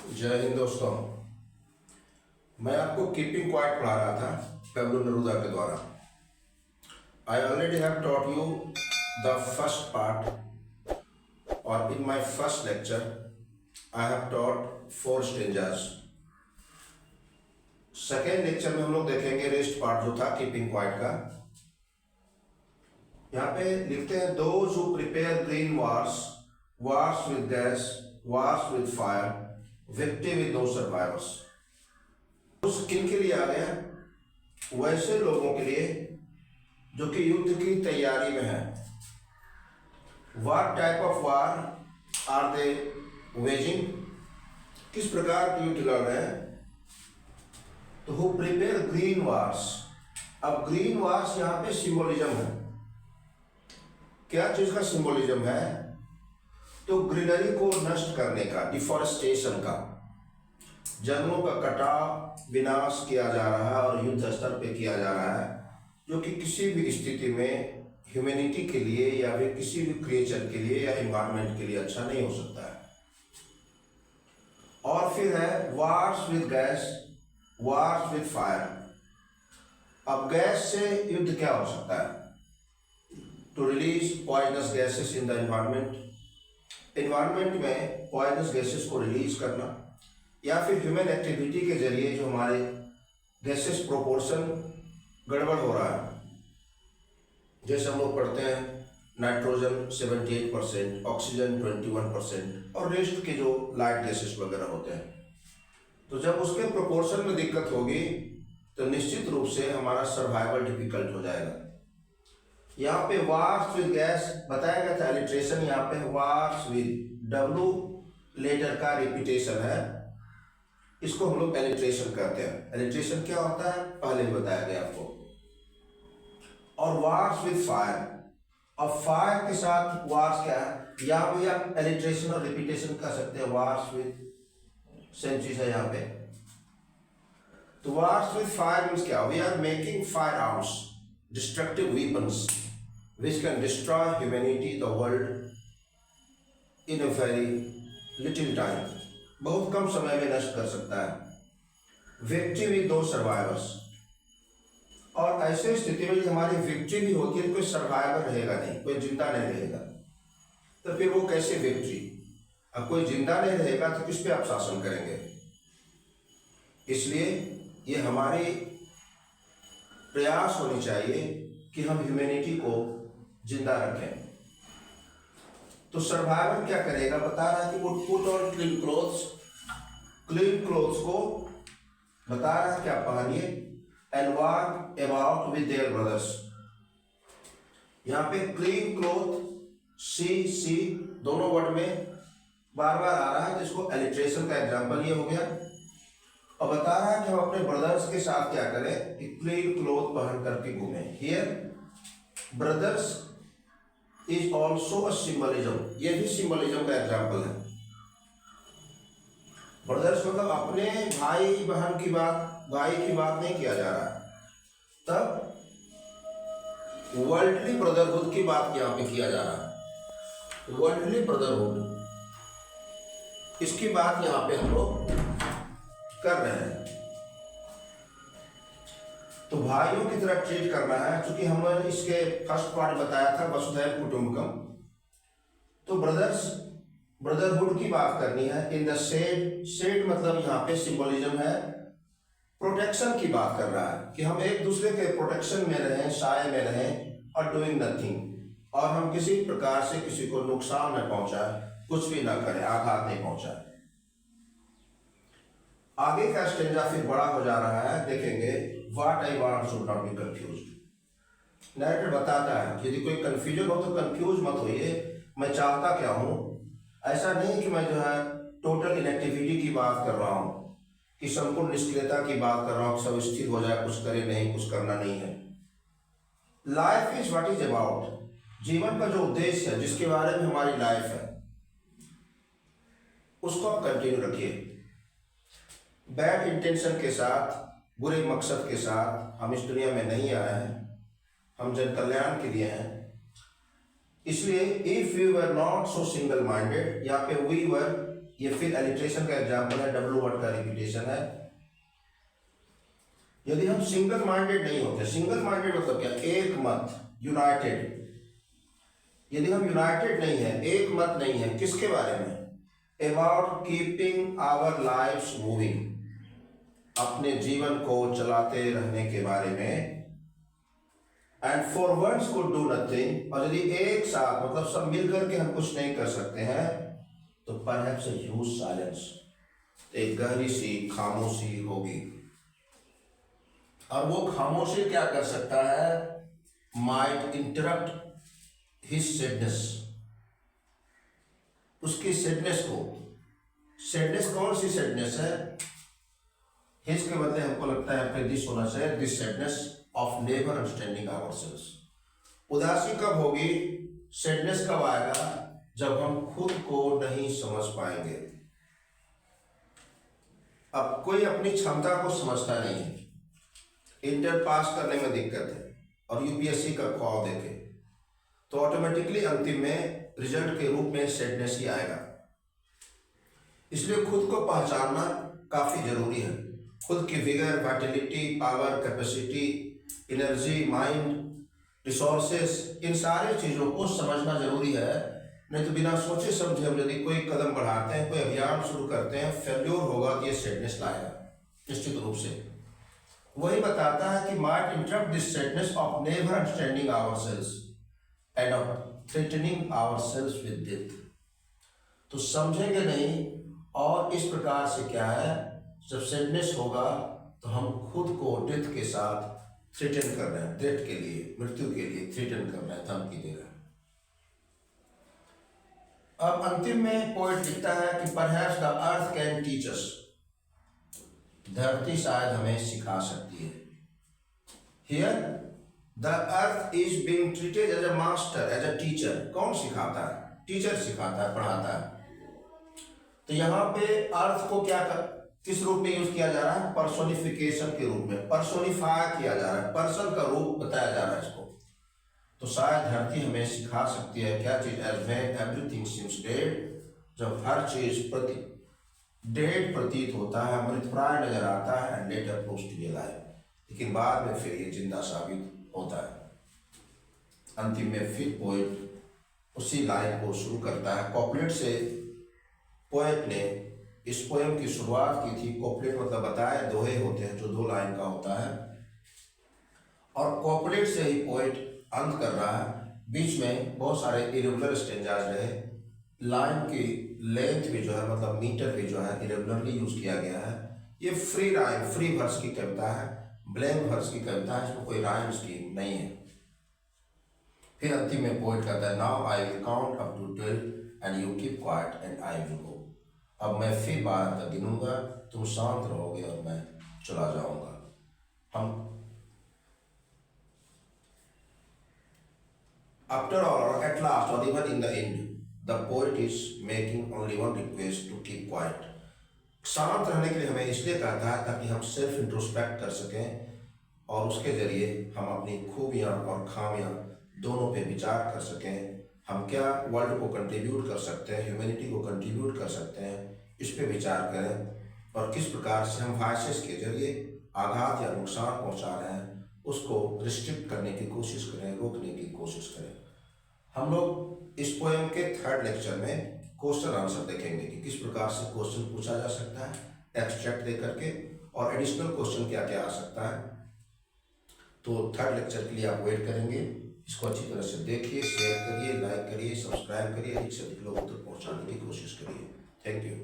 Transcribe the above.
जय हिंद दोस्तों। मैं आपको कीपिंग क्वाइट पढ़ा रहा था पेब्लो नेरूदा के द्वारा। I already have taught you the first part और in my first lecture I have taught 4 stanzas. Second lecture में हम लोग देखेंगे रेस्ट पार्ट जो था कीपिंग क्वाइट का। यहाँ पे लिखते हैं those who prepare green wars with gas, wars with fire, victory with no survivors. उस किन के लिए आ गया? वैसे लोगों के लिए जो कि युद्ध की तैयारी में है। What type of war are they waging? किस प्रकार के युद्ध लड़ रहे हैं? तो हु प्रिपेयर ग्रीन वार्स। अब ग्रीन वार्स यहाँ पे सिंबोलिज्म है। क्या चीज का सिंबोलिज्म है? तो ग्रीनरी को नष्ट करने का, डिफॉरेस्टेशन का, जंगलों का कटाव विनाश किया जा रहा है और युद्ध स्तर पे किया जा रहा है, जो कि किसी भी स्थिति में ह्यूमैनिटी के लिए या फिर किसी भी क्रिएचर के लिए या इन्वायरमेंट के लिए अच्छा नहीं हो सकता है। और फिर है wars with gas, wars with fire. अब गैस से युद्ध क्या हो सकता है? To release poisonous gases in the environment, environment में पॉइजनस गैसेस को रिलीज करना, या फिर ह्यूमन एक्टिविटी के जरिए जो हमारे गैसेस प्रोपोर्शन गड़बड़ हो रहा है। जैसे हम लोग पढ़ते हैं नाइट्रोजन 78%, ऑक्सीजन 21% और रेस्ट के जो लाइट गैसेस वगैरह होते हैं। तो जब उसके प्रोपोर्शन में दिक्कत होगी तो निश्चित रूप से हमारा सर्वाइवल डिफिकल्ट हो जाएगा। यहाँ पे वार्स विद गैस बताया गया था, एलिट्रेशन यहाँ पे वार्स विद, डब्लू लेटर का रिपीटेशन है, इसको हम लोग एलिट्रेशन कहते हैं। एलिट्रेशन क्या होता है पहले भी बताया गया आपको। और वार्स विद फायर, और फायर के साथ वार्स क्या है? यहाँ भी आप एलिट्रेशन और रिपीटेशन कर सकते हैं। वार्स विद सेम चीज है यहाँ पे। तो वार्स विद फायर मीन्स क्या? We are making firearms, destructive weapons which can destroy humanity, the world in a very little time, बहुत कम समय में नष्ट कर सकता है। victory with those survivors, और ऐसे स्थिति में हमारी विक्ट्री भी होती है, कोई सर्वाइवर रहेगा नहीं, कोई जिंदा नहीं रहेगा, तो फिर वो कैसे विक्ट्री? अब कोई जिंदा नहीं रहेगा तो किस पे आप शासन करेंगे? इसलिए ये हमारी प्रयास होनी चाहिए कि हम ह्यूमैनिटी को जिंदा रखें। तो सर्वाइवर क्या करेगा? बता रहा है कि वो put on clean clothes, clean clothes को बता रहा है क्या पहनिए, and walk about with their brothers. यहाँ पे क्लीन क्लोथ सी दोनों वर्ड में बार बार आ रहा है, जिसको एलिट्रेशन का एग्जाम्पल ये हो गया। और बता रहा है कि हम अपने ब्रदर्स के साथ क्या करें कि क्लीन क्लोथ पहन करके घूमें। Here brothers is also a symbolism, ये भी सिंबलिज्म का एग्जाम्पल है। ब्रदर्स मतलब अपने भाई बहन की बात, भाई की बात नहीं किया जा रहा है, तब वर्ल्डली ब्रदरहुड की बात यहाँ पे किया जा रहा है। वर्ल्डली ब्रदरहुड, इसकी बात यहाँ पे हम लोग कर रहे हैं। तो भाइयों की तरह ट्रीट करना है, क्योंकि हमने इसके फर्स्ट पार्ट बताया था वसुधैव कुटुंबकम। तो ब्रदरहुड की बात करनी है। इन द शेड मतलब यहाँ पे सिंबोलिज्म है, प्रोटेक्शन की बात कर रहा है कि हम एक दूसरे के प्रोटेक्शन में रहें, साए में रहें, और डूइंग नथिंग, और हम किसी प्रकार से किसी को नुकसान न पहुंचाए, कुछ भी ना करें, आघात नहीं पहुंचाए। आगे का स्टेंजा फिर बड़ा हो जा रहा है, देखेंगे। What I want should not be confused. Narrator बताता है कि यदि कोई कंफ्यूजन हो तो कंफ्यूज मत होइए, मैं चाहता क्या हूं। ऐसा नहीं कि मैं जो है टोटल इनएक्टिविटी की बात कर रहा हूं, कि संपूर्ण निष्क्रियता की बात कर रहा हूं, सब स्थिर हो जाए, कुछ करे नहीं, कुछ करना नहीं है। Life is what is about, जीवन का जो उद्देश्य है, जिसके बारे में हमारी लाइफ है, उसको आप कंटिन्यू रखिए। बैड इंटेंशन के साथ, बुरे मकसद के साथ हम इस दुनिया में नहीं आए हैं, हम जन कल्याण के लिए हैं। इसलिए if we were not so single minded, यहाँ पे वी वर ये फिर एलिट्रेशन का एग्जाम्पल है, डब्ल्यू वर्ड का रिपीटेशन है। यदि हम सिंगल माइंडेड नहीं होते, सिंगल माइंडेड मतलब क्या, एक मत, यूनाइटेड। यदि हम यूनाइटेड नहीं है, एक मत नहीं है, किसके बारे में, about keeping our lives moving, अपने जीवन को चलाते रहने के बारे में, and for once could do nothing, और यदि एक साथ मतलब सब मिलकर के हम कुछ नहीं कर सकते हैं, तो परहैप्स अ ह्यूज साइलेंस, एक गहरी सी खामोशी होगी। और वो खामोशी क्या कर सकता है, माइट इंटरप्ट हिज सैडनेस, उसकी सैडनेस को, सैडनेस कौन सी सैडनेस है, हिज के बदले हमको लगता है यहाँ पे दिस होना चाहिए, this sadness of never understanding ourselves. उदासी कब होगी, सैडनेस कब आएगा, जब हम खुद को नहीं समझ पाएंगे। अब कोई अपनी क्षमता को समझता नहीं है, इंटर पास करने में दिक्कत है और यूपीएससी का ख्वाब देखे, तो ऑटोमेटिकली अंतिम में रिजल्ट के रूप में सैडनेस ही आएगा। इसलिए खुद को पहचानना काफी जरूरी है। खुद की vigour, vitality, power, capacity, energy, mind, resources, इन सारी चीजों को समझना जरूरी है। नहीं तो बिना सोचे समझे हम यदि कोई कदम बढ़ाते हैं, कोई अभियान शुरू करते हैं, फेल्योर होगा तो ये सैडनेस लाएगा निश्चित रूप से। वही बताता है कि might interrupt this sadness of never understanding ourselves end of threatening ourselves with death. तो समझेंगे नहीं, और इस प्रकार से क्या है, जब सैडनेस होगा तो हम खुद को डेथ के साथ थ्रेटन कर रहे हैं, डेथ के लिए, मृत्यु के लिए थ्रेटन कर रहे हैं, धमकी दे रहे हैं। अब अंतिम में पोएट लिखता है कि perhaps the earth can teach us, धरती शायद हमें सिखा सकती है। Here the earth is being treated as a master, as a teacher. कौन सिखाता है, टीचर सिखाता है, पढ़ाता है। तो यहाँ पे अर्थ को क्या किस रूप में यूज किया जा रहा है, पर्सोनिफिकेशन के रूप में, पर्सोनिफाई किया जा रहा है, पर्सन का रूप बताया जा रहा है इसको। तो शायद धरती हमें सिखा सकती है क्या चीज, as when everything seems dead, जब हर चीज डेड प्रतीत होता है, मृतप्राय नजर आता है, and later proves to be alive, लेकिन बाद में फिर ये जिंदा साबित होता है। अंतिम में फिर पोएट उसी लाइन को शुरू करता है। कॉपलेट से पोएट ने इस पोएम की शुरुआत की थी। कॉपलेट मतलब बताया दोहे होते हैं जो 2 लाइन का होता है, और कॉपलेट से ही पोएट अंत कर रहा है। बीच में बहुत सारे इरेगुलर स्टेंजाज रहे, लाइन की लेंथ भी जो है मतलब मीटर भी जो है इरेगुलरली यूज किया गया है। ये फ्री राइम, फ्री वर्स की कविता है, ब्लैंक वर्स की कविता है, इसमें कोई राइम स्कीम नहीं है। फिर अंतिम में पोएट कहता है, now I will count up to 12 and you keep quiet and I will go. अब मैं फिर 12 तक गिनूंगा, तुम शांत रहोगे और मैं चला जाऊंगा। हम after all, or at last, or even in the end, the poet is making only one request, to keep quiet. शांत रहने के लिए हमें इसलिए कहता है ताकि हम सेल्फ इंट्रोस्पेक्ट कर सकें, और उसके जरिए हम अपनी खूबियां और खामियां दोनों पे विचार कर सकें। हम क्या वर्ल्ड को कंट्रीब्यूट कर सकते हैं, ह्यूमैनिटी को कंट्रीब्यूट कर सकते हैं, इस पे विचार करें, और किस प्रकार से हम वॉइसेस के जरिए आघात या नुकसान पहुंचा रहे हैं उसको रिस्ट्रिक्ट करने की कोशिश करें, रोकने की कोशिश करें। हम लोग इस पोएम के 3rd लेक्चर में क्वेश्चन आंसर देखेंगे कि किस प्रकार से क्वेश्चन पूछा जा सकता है एब्स्ट्रैक्ट दे करके, और एडिशनल क्वेश्चन क्या क्या आ सकता है। तो 3rd लेक्चर के लिए आप वेट करेंगे। इसको अच्छी तरह से देखिए, शेयर करिए, लाइक करिए, सब्सक्राइब करिए, अधिक से अधिक लोगों तक पहुंचाने की कोशिश करिए। Thank you.